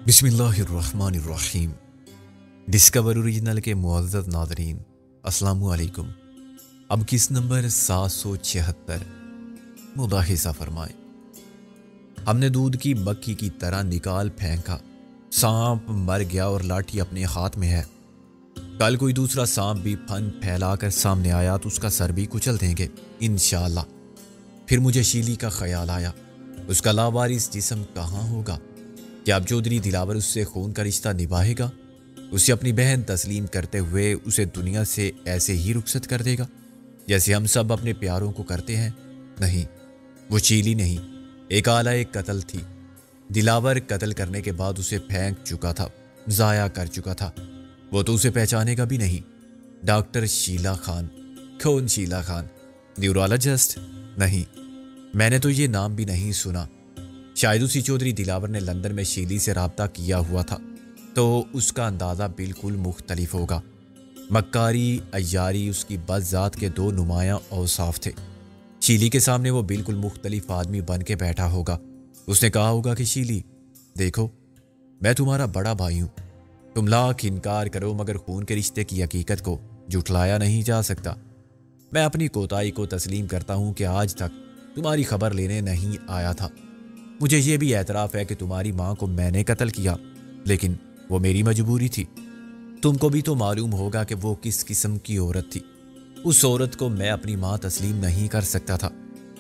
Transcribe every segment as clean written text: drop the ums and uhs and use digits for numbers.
بسم اللہ الرحمن الرحیم۔ ڈسکور اوریجنل کے معزز ناظرین، السلام علیکم۔ اب کس نمبر 776 ملاحظہ فرمائیں۔ ہم نے دودھ کی مکھی کی طرح نکال پھینکا، سانپ مر گیا اور لاٹھی اپنے ہاتھ میں ہے۔ کل کوئی دوسرا سانپ بھی پھن پھیلا کر سامنے آیا تو اس کا سر بھی کچل دیں گے انشاءاللہ۔ پھر مجھے شیلی کا خیال آیا، اس کا لاوارث جسم کہاں ہوگا؟ کیا اب چودھری دلاور اس سے خون کا رشتہ نبھائے گا؟ اسے اپنی بہن تسلیم کرتے ہوئے اسے دنیا سے ایسے ہی رخصت کر دے گا جیسے ہم سب اپنے پیاروں کو کرتے ہیں؟ نہیں، وہ شیلی نہیں، ایک آلہ قتل تھی۔ دلاور قتل کرنے کے بعد اسے پھینک چکا تھا، ضائع کر چکا تھا۔ وہ تو اسے پہچانے گا بھی نہیں۔ ڈاکٹر شیلا خان؟ کون شیلا خان؟ نیورولوجسٹ؟ نہیں، میں نے تو یہ نام بھی نہیں سنا۔ شاید اسی چودھری دلاور نے لندن میں شیلی سے رابطہ کیا ہوا تھا، تو اس کا اندازہ بالکل مختلف ہوگا۔ مکاری، عیاری اس کی بد ذات کے دو نمایاں اوصاف تھے۔ شیلی کے سامنے وہ بالکل مختلف آدمی بن کے بیٹھا ہوگا۔ اس نے کہا ہوگا کہ شیلی دیکھو، میں تمہارا بڑا بھائی ہوں، تم لاکھ انکار کرو مگر خون کے رشتے کی حقیقت کو جھٹلایا نہیں جا سکتا۔ میں اپنی کوتاہی کو تسلیم کرتا ہوں کہ آج تک تمہاری خبر لینے نہیں آیا تھا۔ مجھے یہ بھی اعتراف ہے کہ تمہاری ماں کو میں نے قتل کیا، لیکن وہ میری مجبوری تھی۔ تم کو بھی تو معلوم ہوگا کہ وہ کس قسم کی عورت تھی۔ اس عورت کو میں اپنی ماں تسلیم نہیں کر سکتا تھا،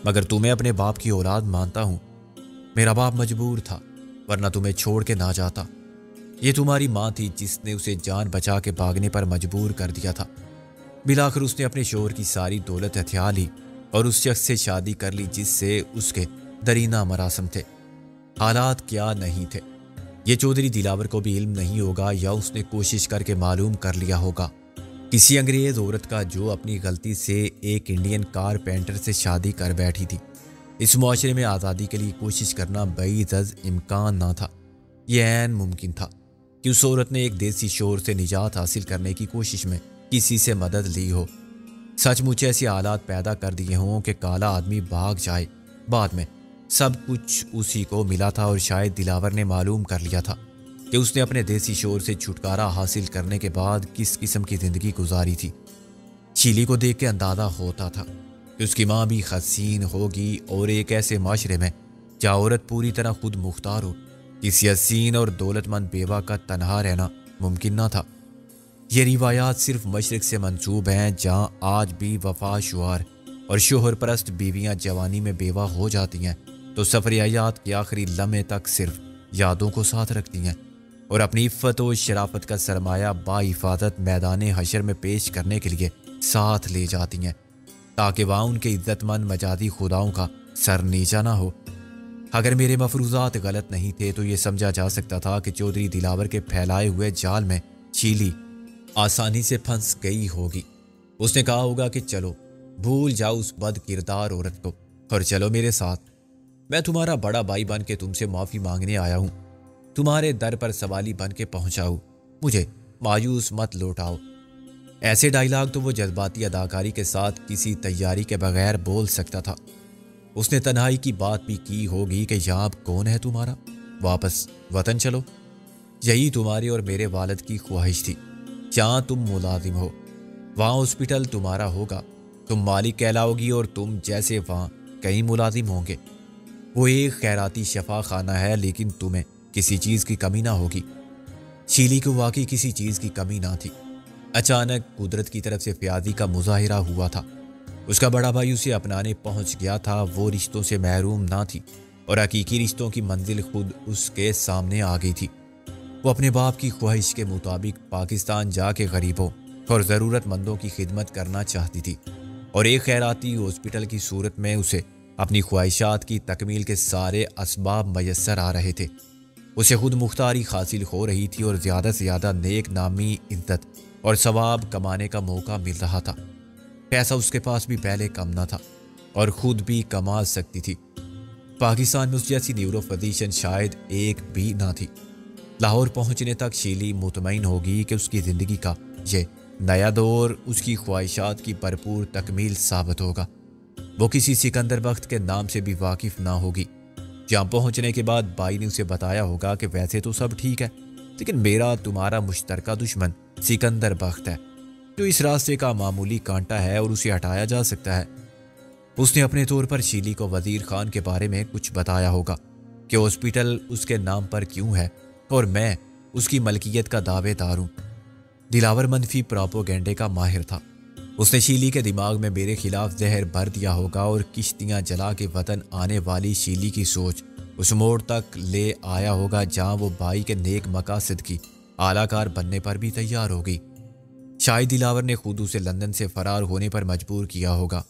مگر تمہیں اپنے باپ کی اولاد مانتا ہوں۔ میرا باپ مجبور تھا، ورنہ تمہیں چھوڑ کے نہ جاتا۔ یہ تمہاری ماں تھی جس نے اسے جان بچا کے بھاگنے پر مجبور کر دیا تھا۔ بالآخر اس نے اپنے شوہر کی ساری دولت ہتھیا لی اور اس شخص سے شادی کر لی جس سے اس کے درینہ مراسم تھے۔ حالات کیا نہیں تھے، یہ چودھری دلاور کو بھی علم نہیں ہوگا، یا اس نے کوشش کر کے معلوم کر لیا ہوگا۔ کسی انگریز عورت کا جو اپنی غلطی سے ایک انڈین کارپینٹر سے شادی کر بیٹھی تھی۔ اس معاشرے میں آزادی کے لیے کوشش کرنا بعید از امکان نہ تھا۔ یہ عین ممکن تھا کہ اس عورت نے ایک دیسی شوہر سے نجات حاصل کرنے کی کوشش میں کسی سے مدد لی ہو، سچ مچ ایسے حالات پیدا کر دیے ہوں کہ کالا آدمی بھاگ جائے۔ بعد میں سب کچھ اسی کو ملا تھا اور شاید دلاور نے معلوم کر لیا تھا کہ اس نے اپنے دیسی شوہر سے چھٹکارا حاصل کرنے کے بعد کس قسم کی زندگی گزاری تھی۔ شیلی کو دیکھ کے اندازہ ہوتا تھا کہ اس کی ماں بھی حسین ہوگی، اور ایک ایسے معاشرے میں جہاں عورت پوری طرح خود مختار ہو، کسی حسین اور دولت مند بیوہ کا تنہا رہنا ممکن نہ تھا۔ یہ روایات صرف مشرق سے منسوب ہیں، جہاں آج بھی وفا شعار اور شوہر پرست بیویاں جوانی میں بیوہ ہو جاتی ہیں تو سفر حیات کے آخری لمحے تک صرف یادوں کو ساتھ رکھتی ہیں اور اپنی عفت و شرافت کا سرمایہ با حفاظت میدان حشر میں پیش کرنے کے لیے ساتھ لے جاتی ہیں، تاکہ وہاں ان کے عزت مند مجازی خداؤں کا سر نیچا نہ ہو۔ اگر میرے مفروضات غلط نہیں تھے تو یہ سمجھا جا سکتا تھا کہ چودھری دلاور کے پھیلائے ہوئے جال میں شیلی آسانی سے پھنس گئی ہوگی۔ اس نے کہا ہوگا کہ چلو بھول جاؤ اس بد کردار عورت کو اور چلو میرے ساتھ، میں تمہارا بڑا بھائی بن کے تم سے معافی مانگنے آیا ہوں، تمہارے در پر سوالی بن کے پہنچاؤ، مجھے مایوس مت لوٹاؤ۔ ایسے ڈائیلاگ تو وہ جذباتی اداکاری کے ساتھ کسی تیاری کے بغیر بول سکتا تھا۔ اس نے تنہائی کی بات بھی کی ہوگی کہ یہاں اب کون ہے تمہارا، واپس وطن چلو۔ یہی تمہارے اور میرے والد کی خواہش تھی۔ جہاں تم ملازم ہو وہاں ہاسپٹل تمہارا ہوگا، تم مالک کہلاؤ گی، اور تم جیسے وہاں کئی ملازم ہوں گے۔ وہ ایک خیراتی شفا خانہ ہے، لیکن تمہیں کسی چیز کی کمی نہ ہوگی۔ شیلی کو واقعی کسی چیز کی کمی نہ تھی۔ اچانک قدرت کی طرف سے فیاضی کا مظاہرہ ہوا تھا۔ اس کا بڑا بھائی اسے اپنانے پہنچ گیا تھا۔ وہ رشتوں سے محروم نہ تھی اور حقیقی رشتوں کی منزل خود اس کے سامنے آ گئی تھی۔ وہ اپنے باپ کی خواہش کے مطابق پاکستان جا کے غریبوں اور ضرورت مندوں کی خدمت کرنا چاہتی تھی، اور ایک خیراتی ہاسپٹل کی صورت میں اسے اپنی خواہشات کی تکمیل کے سارے اسباب میسر آ رہے تھے۔ اسے خود مختاری حاصل ہو رہی تھی اور زیادہ سے زیادہ نیک نامی، عزت اور ثواب کمانے کا موقع مل رہا تھا۔ پیسہ اس کے پاس بھی پہلے کم نہ تھا اور خود بھی کما سکتی تھی۔ پاکستان میں اس جیسی نیورو فزیشین شاید ایک بھی نہ تھی۔ لاہور پہنچنے تک شیلی مطمئن ہوگی کہ اس کی زندگی کا یہ نیا دور اس کی خواہشات کی بھرپور تکمیل ثابت ہوگا۔ وہ کسی سکندر بخت کے نام سے بھی واقف نہ ہوگی۔ جہاں پہنچنے کے بعد بائی نے اسے بتایا ہوگا کہ ویسے تو سب ٹھیک ہے، لیکن میرا تمہارا مشترکہ دشمن سکندر بخت ہے جو اس راستے کا معمولی کانٹا ہے اور اسے ہٹایا جا سکتا ہے۔ اس نے اپنے طور پر شیلی کو وزیر خان کے بارے میں کچھ بتایا ہوگا کہ ہاسپٹل اس کے نام پر کیوں ہے اور میں اس کی ملکیت کا دعوے دار ہوں۔ دلاور منفی پراپوگینڈے کا ماہر تھا۔ اس نے شیلی کے دماغ میں میرے خلاف زہر بھر دیا ہوگا اور کشتیاں جلا کے وطن آنے والی شیلی کی سوچ اس موڑ تک لے آیا ہوگا جہاں وہ بائی کے نیک مقاصد کی اعلی کار بننے پر بھی تیار ہوگی۔ شاید دلاور نے خود اسے لندن سے فرار ہونے پر مجبور کیا ہوگا۔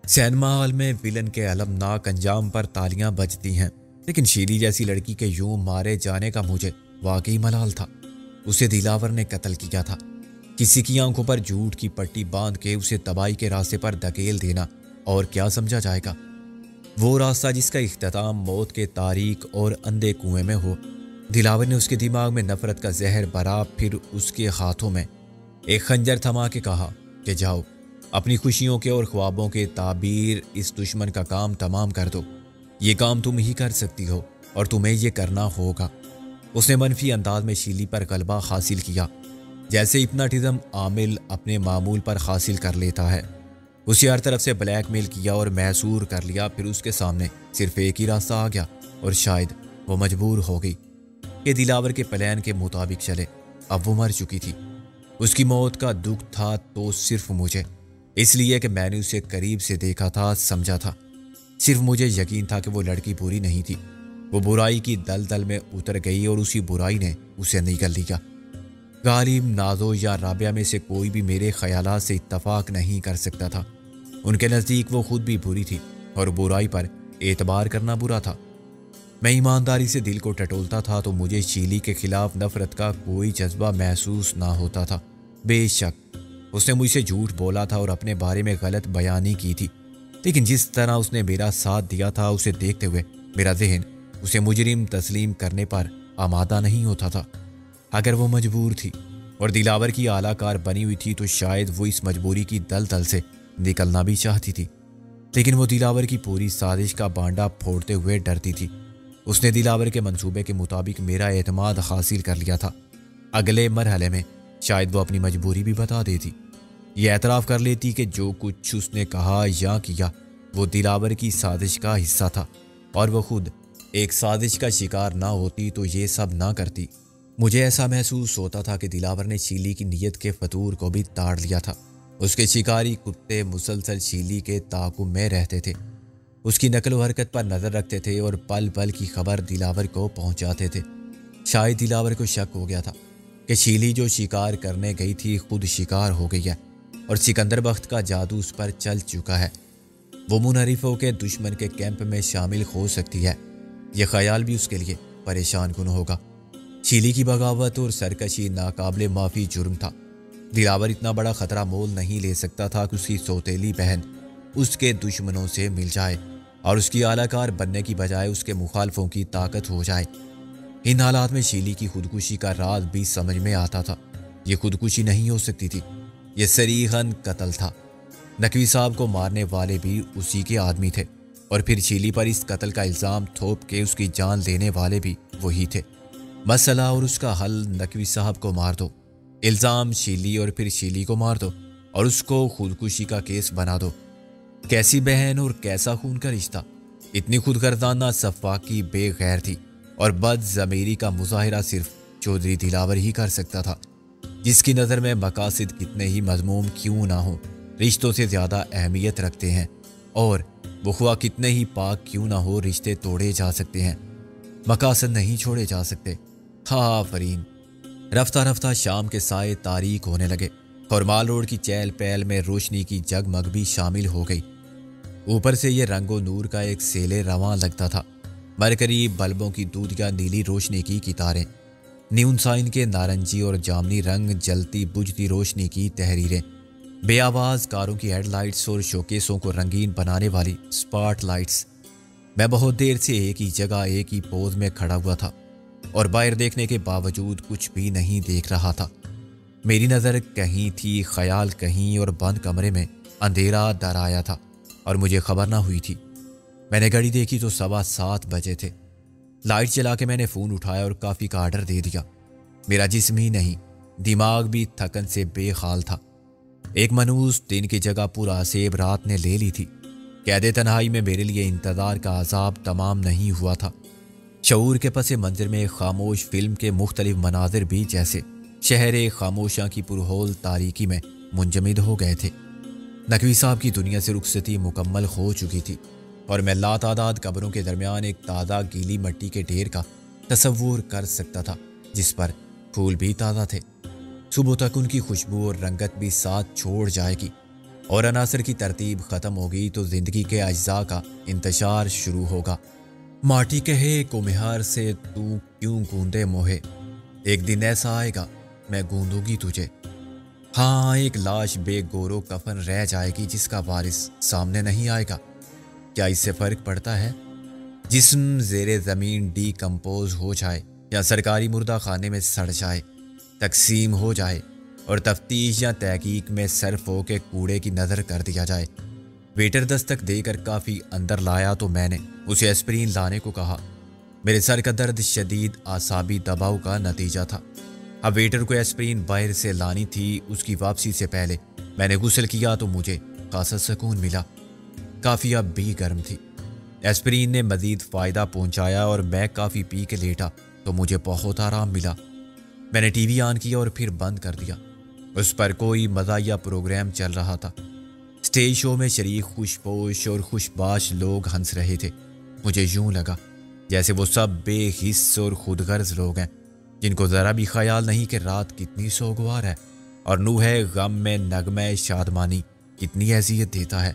سینما ہال میں ویلن کے المناک انجام پر تالیاں بجتی ہیں، لیکن شیلی جیسی لڑکی کے یوں مارے جانے کا مجھے واقعی ملال تھا۔ اسے دلاور نے قتل کیا تھا۔ کسی کی آنکھوں پر جھوٹ کی پٹی باندھ کے اسے تباہی کے راستے پر دھکیل دینا اور کیا سمجھا جائے گا؟ وہ راستہ جس کا اختتام موت کے تاریک اور اندھے کنویں میں ہو۔ دلاور نے اس کے دماغ میں نفرت کا زہر بھرا، پھر اس کے ہاتھوں میں ایک خنجر تھما کے کہا کہ جاؤ، اپنی خوشیوں کے اور خوابوں کے تعبیر اس دشمن کا کام تمام کر دو۔ یہ کام تم ہی کر سکتی ہو اور تمہیں یہ کرنا ہوگا۔ اس نے منفی انداز میں شیلی پر غلبہ حاصل کیا، جیسے ہپناٹزم عامل اپنے معمول پر حاصل کر لیتا ہے۔ اسے ہر طرف سے بلیک میل کیا اور محصور کر لیا، پھر اس کے سامنے صرف ایک ہی راستہ آ گیا اور شاید وہ مجبور ہو گئی کہ دلاور کے پلان کے مطابق چلے۔ اب وہ مر چکی تھی۔ اس کی موت کا دکھ تھا تو صرف مجھے، اس لیے کہ میں نے اسے قریب سے دیکھا تھا، سمجھا تھا۔ صرف مجھے یقین تھا کہ وہ لڑکی بری نہیں تھی۔ وہ برائی کی دلدل میں اتر گئی اور اسی برائی نے اسے نگل لیا۔ غالب، نازو یا رابعہ میں سے کوئی بھی میرے خیالات سے اتفاق نہیں کر سکتا تھا۔ ان کے نزدیک وہ خود بھی بری تھی اور برائی پر اعتبار کرنا برا تھا۔ میں ایمانداری سے دل کو ٹٹولتا تھا تو مجھے شیلی کے خلاف نفرت کا کوئی جذبہ محسوس نہ ہوتا تھا۔ بے شک اس نے مجھ سے جھوٹ بولا تھا اور اپنے بارے میں غلط بیانی کی تھی، لیکن جس طرح اس نے میرا ساتھ دیا تھا، اسے دیکھتے ہوئے میرا ذہن اسے مجرم تسلیم کرنے پر آمادہ نہیں ہوتا تھا۔ اگر وہ مجبور تھی اور دلاور کی اعلیٰ کار بنی ہوئی تھی تو شاید وہ اس مجبوری کی دلدل سے نکلنا بھی چاہتی تھی، لیکن وہ دلاور کی پوری سازش کا بانڈا پھوڑتے ہوئے ڈرتی تھی۔ اس نے دلاور کے منصوبے کے مطابق میرا اعتماد حاصل کر لیا تھا۔ اگلے مرحلے میں شاید وہ اپنی مجبوری بھی بتا دیتی، یہ اعتراف کر لیتی کہ جو کچھ اس نے کہا یا کیا وہ دلاور کی سازش کا حصہ تھا اور وہ خود ایک سازش کا شکار نہ ہوتی تو یہ سب نہ کرتی۔ مجھے ایسا محسوس ہوتا تھا کہ دلاور نے شیلی کی نیت کے فطور کو بھی تاڑ لیا تھا۔ اس کے شکاری کتے مسلسل شیلی کے تعاقب میں رہتے تھے، اس کی نقل و حرکت پر نظر رکھتے تھے اور پل پل کی خبر دلاور کو پہنچاتے تھے۔ شاید دلاور کو شک ہو گیا تھا کہ شیلی جو شکار کرنے گئی تھی خود شکار ہو گئی ہے اور سکندر بخت کا جادو اس پر چل چکا ہے۔ وہ منحرفوں کے دشمن کے کیمپ میں شامل ہو سکتی ہے۔ یہ خیال بھی اس کے لیے پریشان کن ہوگا۔ شیلی کی بغاوت اور سرکشی ناقابل معافی جرم تھا۔ دلاور اتنا بڑا خطرہ مول نہیں لے سکتا تھا کہ اس کی سوتیلی بہن اس کے دشمنوں سے مل جائے اور اس کی اعلیٰ کار بننے کی بجائے اس کے مخالفوں کی طاقت ہو جائے۔ ان حالات میں شیلی کی خودکشی کا راز بھی سمجھ میں آتا تھا۔ یہ خودکشی نہیں ہو سکتی تھی، یہ صریحاً قتل تھا۔ نقوی صاحب کو مارنے والے بھی اسی کے آدمی تھے اور پھر شیلی پر اس قتل کا الزام تھوپ کے اس کی جان لینے والے بھی وہی تھے۔ مسئلہ اور اس کا حل، نقوی صاحب کو مار دو، الزام شیلی اور پھر شیلی کو مار دو اور اس کو خودکشی کا کیس بنا دو۔ کیسی بہن اور کیسا خون کا رشتہ! اتنی خودگردانہ صفاقی بے غیر تھی اور بد ضمیری کا مظاہرہ صرف چودھری دلاور ہی کر سکتا تھا، جس کی نظر میں مقاصد کتنے ہی مذموم کیوں نہ ہوں رشتوں سے زیادہ اہمیت رکھتے ہیں، اور وہ خواہ کتنے ہی پاک کیوں نہ ہو رشتے توڑے جا سکتے ہیں، مقاصد نہیں چھوڑے جا سکتے۔ آفرین۔ رفتہ رفتہ شام کے سائے تاریک ہونے لگے اور مال روڈ کی چہل پہل میں روشنی کی جگمگ بھی شامل ہو گئی۔ اوپر سے یہ رنگ و نور کا ایک سیلے رواں لگتا تھا۔ مرکری بلبوں کی دودھیا نیلی روشنی کی کتاریں، نیون سائن کے نارنجی اور جامنی رنگ، جلتی بجھتی روشنی کی تحریریں، بے آواز کاروں کی ہیڈ لائٹس اور شوکیسوں کو رنگین بنانے والی سپاٹ لائٹس۔ میں بہت دیر سے ایک ہی جگہ ایک ہی پوز میں کھڑا ہوا تھا اور باہر دیکھنے کے باوجود کچھ بھی نہیں دیکھ رہا تھا۔ میری نظر کہیں تھی، خیال کہیں، اور بند کمرے میں اندھیرا در آیا تھا اور مجھے خبر نہ ہوئی تھی۔ میں نے گھڑی دیکھی تو 7:15 بجے تھے۔ لائٹ چلا کے میں نے فون اٹھایا اور کافی کا آرڈر دے دیا۔ میرا جسم ہی نہیں، دماغ بھی تھکن سے بے حال تھا۔ ایک منحوس دن کی جگہ پورا عذاب رات نے لے لی تھی۔ قید تنہائی میں میرے لیے انتظار کا عذاب تمام نہیں ہوا تھا۔ شعور کے پس منظر میں خاموش فلم کے مختلف مناظر بھی جیسے شہر خاموشاں کی پرہول تاریکی میں منجمد ہو گئے تھے۔ نقوی صاحب کی دنیا سے رخصتی مکمل ہو چکی تھی اور میں لاتعداد قبروں کے درمیان ایک تازہ گیلی مٹی کے ڈھیر کا تصور کر سکتا تھا جس پر پھول بھی تازہ تھے۔ صبح تک ان کی خوشبو اور رنگت بھی ساتھ چھوڑ جائے گی اور عناصر کی ترتیب ختم ہوگی تو زندگی کے اجزاء کا انتشار شروع ہوگا۔ ماٹی کہے کومہار سے تو کیوں گوندے موہے، ایک دن ایسا آئے گا میں گوندوں گی تجھے۔ ہاں، ایک لاش بے گورو کفن رہ جائے گی جس کا وارث سامنے نہیں آئے گا۔ کیا اس سے فرق پڑتا ہے؟ جسم زیر زمین ڈی کمپوز ہو جائے یا سرکاری مردہ خانے میں سڑ جائے، تقسیم ہو جائے اور تفتیش یا تحقیق میں صرف ہو کے کوڑے کی نظر کر دیا جائے۔ ویٹر دستک دے کر کافی اندر لایا تو میں نے اسے ایسپرین لانے کو کہا۔ میرے سر کا درد شدید اعصابی دباؤ کا نتیجہ تھا۔ اب ویٹر کو ایسپرین باہر سے لانی تھی۔ اس کی واپسی سے پہلے میں نے غسل کیا تو مجھے خاصا سکون ملا۔ کافی اب بھی گرم تھی۔ ایسپرین نے مزید فائدہ پہنچایا اور میں کافی پی کے لیٹا تو مجھے بہت آرام ملا۔ میں نے ٹی وی آن کیا اور پھر بند کر دیا۔ اس پر کوئی مزاحیہ پروگرام چل رہا تھا۔ اسٹیج شو میں شریک خوش پوش اور خوش باش لوگ ہنس رہے تھے۔ مجھے یوں لگا جیسے وہ سب بے حس اور خود غرض لوگ ہیں جن کو ذرا بھی خیال نہیں کہ رات کتنی سوگوار ہے اور نوح غم میں نغمہ شادمانی کتنی اذیت دیتا ہے۔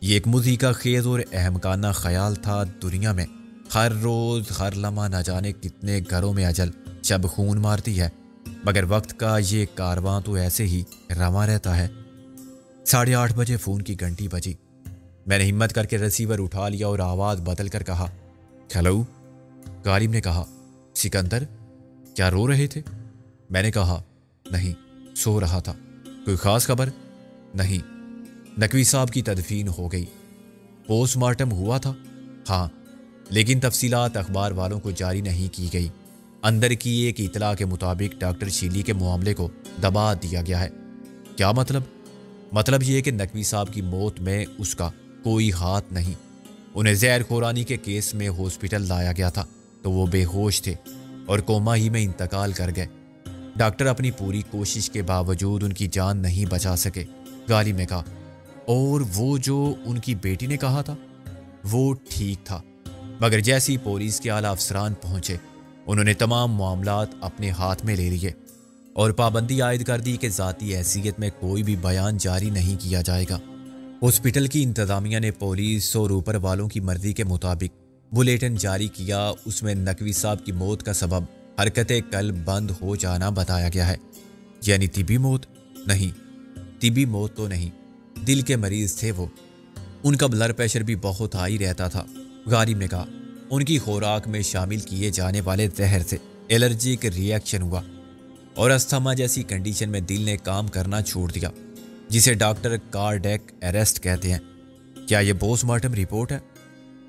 یہ ایک موسیقی خیز اور احمقانہ خیال تھا۔ دنیا میں ہر روز ہر لمحہ نہ جانے کتنے گھروں میں اجل شب خون مارتی ہے، مگر وقت کا یہ کارواں تو ایسے ہی رواں رہتا ہے۔ 8:30 بجے فون کی گھنٹی بجی۔ میں نے ہمت کر کے ریسیور اٹھا لیا اور آواز بدل کر کہا، ہیلو۔ غالب نے کہا، سکندر کیا رو رہے تھے؟ میں نے کہا، نہیں، سو رہا تھا۔ کوئی خاص خبر؟ نہیں۔ نقوی صاحب کی تدفین ہو گئی۔ پوسٹ مارٹم ہوا تھا؟ ہاں، لیکن تفصیلات اخبار والوں کو جاری نہیں کی گئی۔ اندر کی ایک اطلاع کے مطابق ڈاکٹر شیلی کے معاملے کو دبا دیا گیا ہے۔ کیا مطلب؟ مطلب یہ کہ نقوی صاحب کی موت میں اس کا کوئی ہاتھ نہیں۔ انہیں زہر خورانی کے کیس میں ہاسپٹل لایا گیا تھا تو وہ بے ہوش تھے اور کوما ہی میں انتقال کر گئے۔ ڈاکٹر اپنی پوری کوشش کے باوجود ان کی جان نہیں بچا سکے۔ غالب نے کہا، اور وہ جو ان کی بیٹی نے کہا تھا وہ ٹھیک تھا، مگر جیسی پولیس کے اعلیٰ افسران پہنچے انہوں نے تمام معاملات اپنے ہاتھ میں لے لیے اور پابندی عائد کر دی کہ ذاتی حیثیت میں کوئی بھی بیان جاری نہیں کیا جائے گا۔ ہاسپٹل کی انتظامیہ نے پولیس اور اوپر والوں کی مرضی کے مطابق بلیٹن جاری کیا۔ اس میں نقوی صاحب کی موت کا سبب حرکت قلب بند ہو جانا بتایا گیا ہے۔ یعنی طبی موت نہیں، طبی موت تو نہیں، دل کے مریض تھے وہ۔ ان کا بلڈ پریشر بھی بہت ہائی رہتا تھا۔ غالب نے کہا، ان کی خوراک میں شامل کیے جانے والے زہر سے الرجک ری ایکشن ہوا اور استھما جیسی کنڈیشن میں دل نے کام کرنا چھوڑ دیا، جسے ڈاکٹر کارڈیک اریسٹ کہتے ہیں۔ کیا یہ پوسٹ مارٹم رپورٹ ہے؟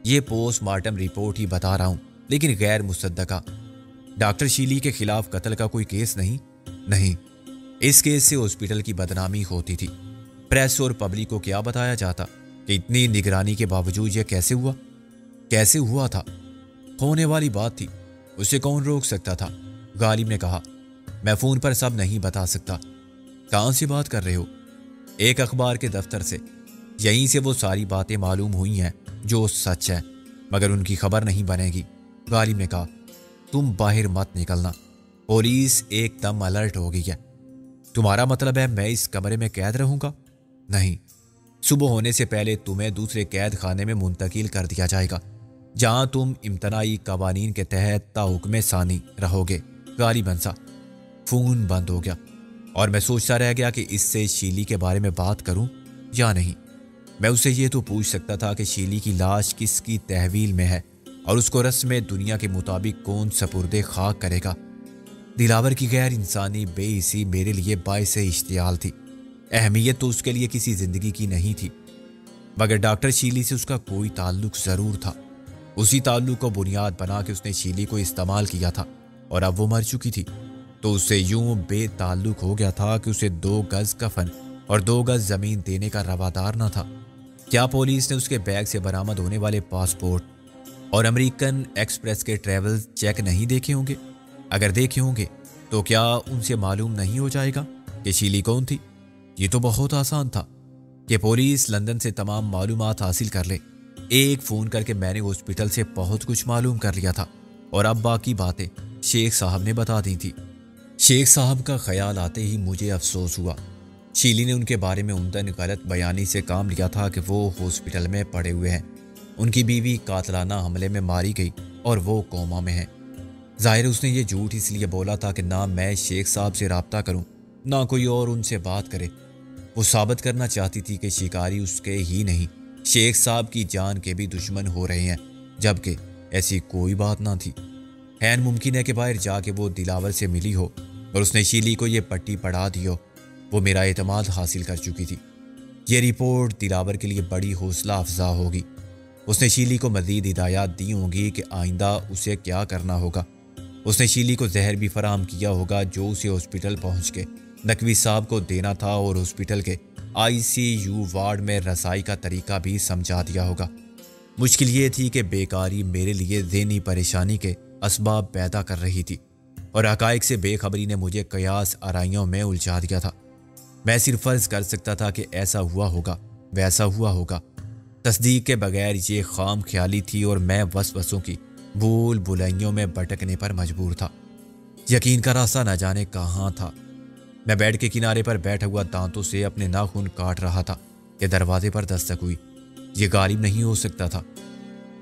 یہ پوسٹ مارٹم رپورٹ ہی بتا رہا ہوں، لیکن غیر مصدقہ۔ ڈاکٹر شیلی کے خلاف قتل کا کوئی کیس نہیں۔ اس کیس سے ہاسپٹل کی بدنامی ہوتی تھی۔ پریس اور پبلک کو کیا بتایا جاتا کہ اتنی نگرانی کے باوجود یہ کیسے ہوا تھا؟ ہونے والی بات تھی، اسے کون روک سکتا تھا؟ غالب نے کہا، میں فون پر سب نہیں بتا سکتا۔ کہاں سے بات کر رہے ہو؟ ایک اخبار کے دفتر سے۔ یہیں سے وہ ساری باتیں معلوم ہوئی ہیں جو سچ ہے، مگر ان کی خبر نہیں بنے گی۔ غالب نے کہا، تم باہر مت نکلنا، پولیس ایک دم الرٹ ہو گئی ہے۔ تمہارا مطلب ہے میں اس کمرے میں قید رہوں گا؟ نہیں، صبح ہونے سے پہلے تمہیں دوسرے قید خانے میں منتقل کر دیا جائے گا، جہاں تم امتناعی قوانین کے تحت تاحکم ثانی رہو گے۔ غالب ہنسا۔ فون بند ہو گیا اور میں سوچتا رہ گیا کہ اس سے شیلی کے بارے میں بات کروں یا نہیں۔ میں اسے یہ تو پوچھ سکتا تھا کہ شیلی کی لاش کس کی تحویل میں ہے اور اس کو رسم دنیا کے مطابق کون سپرد خاک کرے گا۔ دلاور کی غیر انسانی بے حسی میرے لیے باعث اشتعال تھی۔ اہمیت تو اس کے لیے کسی زندگی کی نہیں تھی، مگر ڈاکٹر شیلی سے اس کا کوئی تعلق ضرور تھا۔ اسی تعلق کو بنیاد بنا کے اس نے شیلی کو استعمال کیا تھا، اور اب وہ مر چکی تھی تو اس سے یوں بے تعلق ہو گیا تھا کہ اسے 2 گز کفن اور 2 گز زمین دینے کا روادار نہ تھا۔ کیا پولیس نے اس کے بیگ سے برآمد ہونے والے پاسپورٹ اور امریکن ایکسپریس کے ٹریول چیک نہیں دیکھے ہوں گے؟ اگر دیکھے ہوں گے تو کیا ان سے معلوم نہیں ہو جائے گا کہ شیلی کون تھی؟ یہ تو بہت آسان تھا کہ پولیس لندن سے تمام معلومات حاصل کر لے۔ ایک فون کر کے میں نے ہاسپٹل سے بہت کچھ معلوم کر لیا تھا، اور اب باقی باتیں شیخ صاحب نے بتا دی تھی۔ شیخ صاحب کا خیال آتے ہی مجھے افسوس ہوا۔ شیلی نے ان کے بارے میں عمدن غلط بیانی سے کام لیا تھا کہ وہ ہاسپٹل میں پڑے ہوئے ہیں، ان کی بیوی قاتلانہ حملے میں ماری گئی اور وہ کوما میں ہیں۔ ظاہر اس نے یہ جھوٹ اس لیے بولا تھا کہ نہ میں شیخ صاحب سے رابطہ کروں، نہ کوئی اور ان سے بات کرے۔ وہ ثابت کرنا چاہتی تھی کہ شکاری اس کے ہی نہیں، شیخ صاحب کی جان کے بھی دشمن ہو رہے ہیں، جبکہ ایسی کوئی بات نہ تھی۔ عین ممکن ہے کہ باہر جا کے وہ دلاور سے ملی ہو اور اس نے شیلی کو یہ پٹی پڑھا دی ہو۔ وہ میرا اعتماد حاصل کر چکی تھی۔ یہ رپورٹ دلاور کے لیے بڑی حوصلہ افزا ہوگی۔ اس نے شیلی کو مزید ہدایات دی ہوں گی کہ آئندہ اسے کیا کرنا ہوگا۔ اس نے شیلی کو زہر بھی فراہم کیا ہوگا جو اسے ہاسپٹل پہنچ کے نقوی صاحب کو دینا تھا، اور ہاسپٹل کے ICU وارڈ میں رسائی کا طریقہ بھی سمجھا دیا ہوگا۔ مشکل یہ تھی کہ بیکاری میرے لیے ذہنی پریشانی کے اسباب پیدا کر رہی تھی، اور حقائق سے بے خبری نے مجھے قیاس آرائیوں میں الجھا دیا تھا۔ میں صرف فرض کر سکتا تھا کہ ایسا ہوا ہوگا، ویسا ہوا ہوگا۔ تصدیق کے بغیر یہ خام خیالی تھی، اور میں وسوسوں کی بھول بھلائیوں میں بھٹکنے پر مجبور تھا۔ یقین کا راستہ نہ جانے کہاں تھا۔ میں بیڈ کے کنارے پر بیٹھا ہوا دانتوں سے اپنے ناخن کاٹ رہا تھا کہ دروازے پر دستک ہوئی۔ یہ غالب نہیں ہو سکتا تھا۔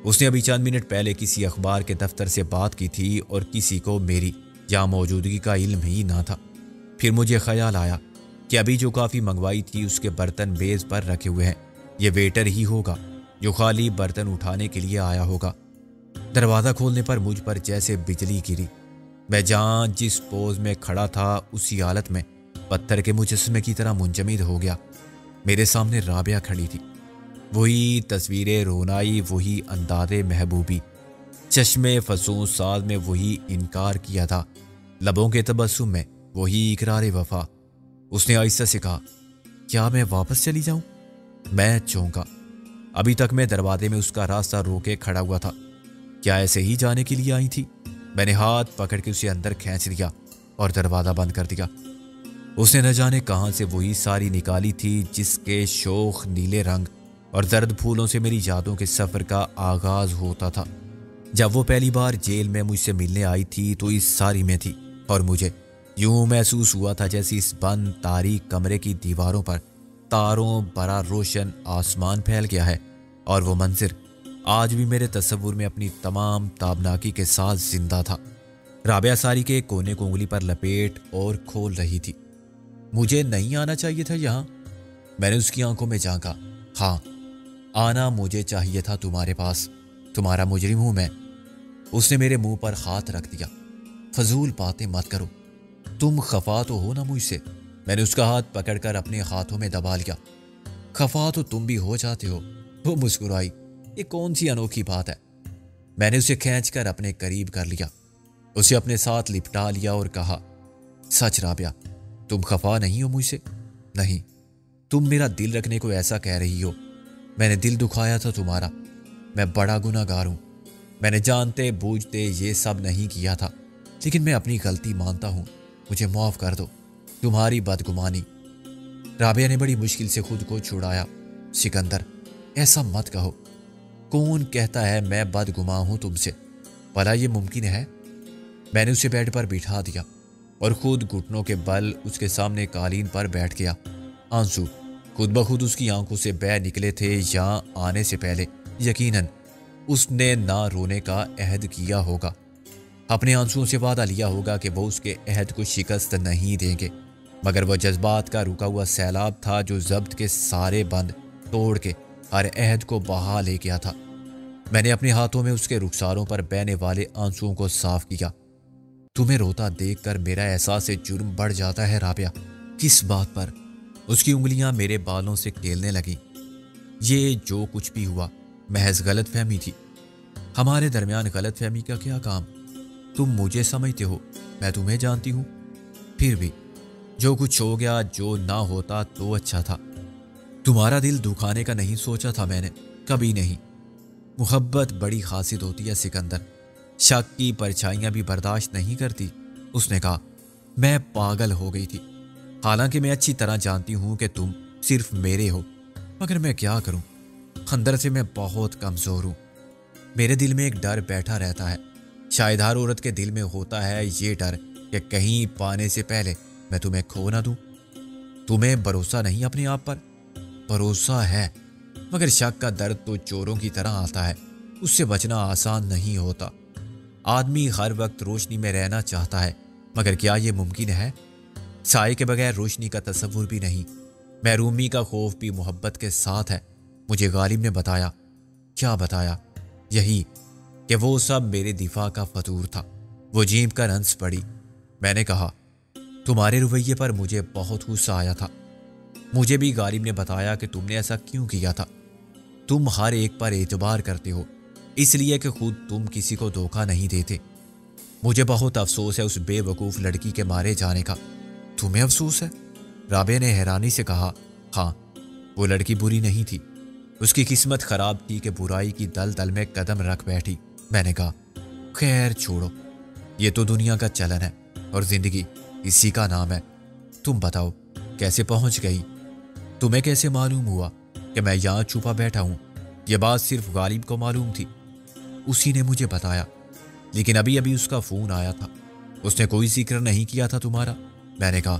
اس نے ابھی چند منٹ پہلے کسی اخبار کے دفتر سے بات کی تھی، اور کسی کو میری یہاں موجودگی کا علم ہی نہ تھا۔ پھر مجھے خیال آیا کہ ابھی جو کافی منگوائی تھی اس کے برتن میز پر رکھے ہوئے ہیں۔ یہ ویٹر ہی ہوگا جو خالی برتن اٹھانے کے لیے آیا ہوگا۔ دروازہ کھولنے پر مجھ پر جیسے بجلی گری۔ میں جہاں جس پوز میں کھڑا تھا اسی حالت میں پتھر کے مجسمے کی طرح منجمد ہو گیا۔ میرے سامنے رابعہ کھڑی تھی، وہی تصویر رونائی، وہی انداز محبوبی، چشمے فسوں ساز میں وہی انکار کیا تھا، لبوں کے تبسم میں وہی اقرار وفا۔ اس نے آہستہ سے کہا، کیا میں واپس چلی جاؤں؟ میں چونکا۔ ابھی تک میں دروازے میں اس کا راستہ روکے کھڑا ہوا تھا۔ کیا ایسے ہی جانے کے لیے آئی تھی؟ میں نے ہاتھ پکڑ کے اسے اندر کھینچ لیا اور دروازہ بند کر دیا۔ اس نے نہ جانے کہاں سے وہی ساری نکالی تھی جس کے شوخ نیلے رنگ اور زرد پھولوں سے میری یادوں کے سفر کا آغاز ہوتا تھا۔ جب وہ پہلی بار جیل میں مجھ سے ملنے آئی تھی تو اس ساری میں تھی، اور مجھے یوں محسوس ہوا تھا جیسے اس بند تاریک کمرے کی دیواروں پر تاروں برا روشن آسمان پھیل گیا ہے، اور وہ منظر آج بھی میرے تصور میں اپنی تمام تابناکی کے ساتھ زندہ تھا۔ رابعہ ساری کے کونے کو انگلی پر لپیٹ اور کھول رہی تھی۔ مجھے نہیں آنا چاہیے تھا یہاں؟ میں نے اس کی آنکھوں میں جھانکا۔ ہاں، آنا مجھے چاہیے تھا تمہارے پاس، تمہارا مجرم ہوں میں۔ اس نے میرے منہ پر ہاتھ رکھ دیا۔ فضول باتیں مت کرو، تم خفا تو ہو نا مجھ سے؟ میں نے اس کا ہاتھ پکڑ کر اپنے ہاتھوں میں دبا لیا۔ خفا تو تم بھی ہو جاتے ہو۔ وہ مسکرائی۔ یہ کون سی انوکھی بات ہے؟ میں نے اسے کھینچ کر اپنے قریب کر لیا، اسے اپنے ساتھ لپٹا لیا اور کہا، سچ رابعہ، تم خفا نہیں ہو مجھ سے؟ نہیں، تم میرا دل رکھنے کو ایسا کہہ رہی ہو۔ میں نے دل دکھایا تھا تمہارا، میں بڑا گناہ گار ہوں، میں نے جانتے بوجھتے یہ سب نہیں کیا تھا، لیکن میں اپنی غلطی مانتا ہوں، مجھے معاف کر دو۔ تمہاری بدگمانی۔ رابعہ نے بڑی مشکل سے خود کو چھڑایا۔ سکندر، ایسا مت کہو۔ کون کہتا ہے میں بدگماں ہوں تم سے؟ بھلا یہ ممکن ہے؟ میں نے اسے بیڈ پر بٹھا دیا اور خود گھٹنوں کے بل اس کے سامنے قالین پر بیٹھ گیا۔ آنسو خود بخود اس کی آنکھوں سے بہہ نکلے تھے۔ یہاں آنے سے پہلے یقیناً اس نے نہ رونے کا عہد کیا ہوگا، اپنے آنسوؤں سے وعدہ لیا ہوگا کہ وہ اس کے عہد کو شکست نہیں دیں گے، مگر وہ جذبات کا رکا ہوا سیلاب تھا جو ضبط کے سارے بند توڑ کے ہر عہد کو بہا لے گیا تھا۔ میں نے اپنے ہاتھوں میں اس کے رخساروں پر بہنے والے آنسوؤں کو صاف کیا۔ تمہیں روتا دیکھ کر میرا احساس جرم بڑھ جاتا ہے رابعہ۔ کس بات پر؟ اس کی انگلیاں میرے بالوں سے کھیلنے لگیں۔ یہ جو کچھ بھی ہوا محض غلط فہمی تھی۔ ہمارے درمیان غلط فہمی کا کیا کام؟ تم مجھے سمجھتے ہو، میں تمہیں جانتی ہوں۔ پھر بھی جو کچھ ہو گیا، جو نہ ہوتا تو اچھا تھا۔ تمہارا دل دکھانے کا نہیں سوچا تھا میں نے، کبھی نہیں۔ محبت بڑی خاصیت ہوتی ہے سکندر، شک کی پرچھائیاں بھی برداشت نہیں کرتی۔ اس نے کہا، میں پاگل ہو گئی تھی، حالانکہ میں اچھی طرح جانتی ہوں کہ تم صرف میرے ہو، مگر میں کیا کروں؟ اندر سے میں بہت کمزور ہوں۔ میرے دل میں ایک ڈر بیٹھا رہتا ہے، شاید ہر عورت کے دل میں ہوتا ہے یہ ڈر کہ کہیں پانے سے پہلے میں تمہیں کھو نہ دوں۔ تمہیں بھروسہ نہیں اپنے آپ پر؟ بھروسہ ہے، مگر شک کا درد تو چوروں کی طرح آتا ہے، اس سے بچنا آسان نہیں ہوتا۔ آدمی ہر وقت روشنی میں رہنا چاہتا ہے، مگر کیا یہ ممکن ہے؟ سائے کے بغیر روشنی کا تصور بھی نہیں۔ محرومی کا خوف بھی محبت کے ساتھ ہے۔ مجھے غالب نے بتایا۔ کیا بتایا؟ یہی کہ وہ سب میرے دفاع کا فطور تھا۔ وہ جھیم کر ہنس پڑی۔ میں نے کہا، تمہارے رویے پر مجھے بہت غصہ آیا تھا۔ مجھے بھی غالب نے بتایا کہ تم نے ایسا کیوں کیا تھا۔ تم ہر ایک پر اعتبار کرتے ہو، اس لیے کہ خود تم کسی کو دھوکہ نہیں دیتے۔ مجھے بہت افسوس ہے اس بے وقوف لڑکی کے مارے جانے کا۔ تمہیں افسوس ہے؟ رابعہ نے حیرانی سے کہا۔ ہاں، وہ لڑکی بری نہیں تھی، اس کی قسمت خراب تھی کہ برائی کی دلدل میں قدم رکھ بیٹھی۔ میں نے کہا، خیر چھوڑو، یہ تو دنیا کا چلن ہے اور زندگی اسی کا نام ہے۔ تم بتاؤ کیسے پہنچ گئی؟ تمہیں کیسے معلوم ہوا کہ میں یہاں چھپا بیٹھا ہوں؟ یہ بات صرف غالب کو معلوم تھی، اسی نے مجھے بتایا، لیکن ابھی ابھی اس کا فون آیا تھا، اس نے کوئی ذکر نہیں کیا تھا تمہارا۔ میں نے کہا،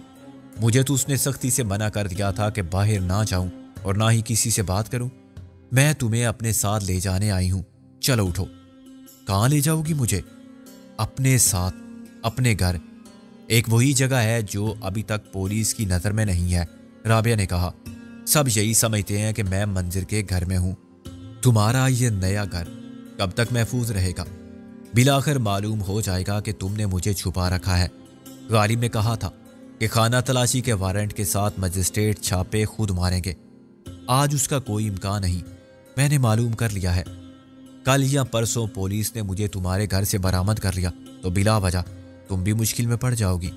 مجھے تو اس نے سختی سے منع کر دیا تھا کہ باہر نہ جاؤں اور نہ ہی کسی سے بات کروں۔ میں تمہیں اپنے ساتھ لے جانے آئی ہوں، چلو اٹھو۔ کہاں لے جاؤ گی مجھے؟ اپنے ساتھ، اپنے گھر۔ ایک وہی جگہ ہے جو ابھی تک پولیس کی نظر میں نہیں ہے۔ رابعہ نے کہا، سب یہی سمجھتے ہیں کہ میں منظر کے گھر میں ہوں۔ تمہارا یہ نیا گھر کب تک محفوظ رہے گا؟ بالآخر معلوم ہو جائے گا کہ تم نے مجھے چھپا رکھا ہے۔ غالب نے کہا تھا کہ خانہ تلاشی کے وارنٹ کے ساتھ مجسٹریٹ چھاپے خود ماریں گے۔ آج اس کا کوئی امکان نہیں، میں نے معلوم کر لیا ہے۔ کل یا پرسوں پولیس نے مجھے تمہارے گھر سے برآمد کر لیا تو بلا وجہ تم بھی مشکل میں پڑ جاؤ گی۔